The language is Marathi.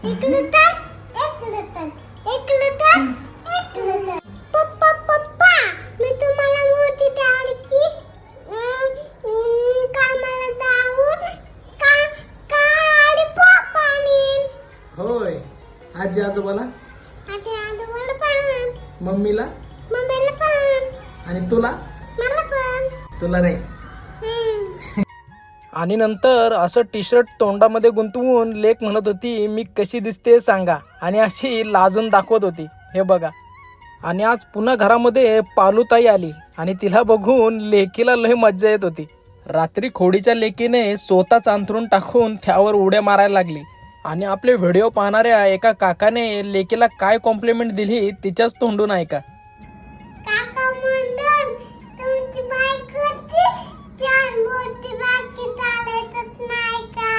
इकडे तर, इकडे तर, इकडे तर, इकडे तर. पप्पा पप्पा, मी तुम्हाला मोठी टाकी कामाला जाऊन का आणि पप्पा आणीन. होय. आजी आजोबाला, आधी आजोबाला पण, मम्मीला मम्मीला पण, आणि तुला मला पण. तुला नाही. आणि नंतर असं टी शर्ट तोंडामध्ये गुंतवून लेक म्हणत होती, मी कशी दिसते सांगा, आणि अशी लाजून दाखवत होती. हे बघा. आणि आज पुन्हा घरामध्ये पालूताई आली आणि तिला बघून लेकीला लय मज्जा येत होती. रात्री खोडीच्या लेकीने स्वतःच अंथरून टाकून त्यावर उड्या मारायला लागली. आणि आपले व्हिडिओ पाहणाऱ्या एका काकाने लेकीला काय कॉम्प्लिमेंट दिली तिच्याच तोंडून ऐका. काका म्हणतात, तुमची बायको ती चार मोठी बाकी चालायचंच नाही का?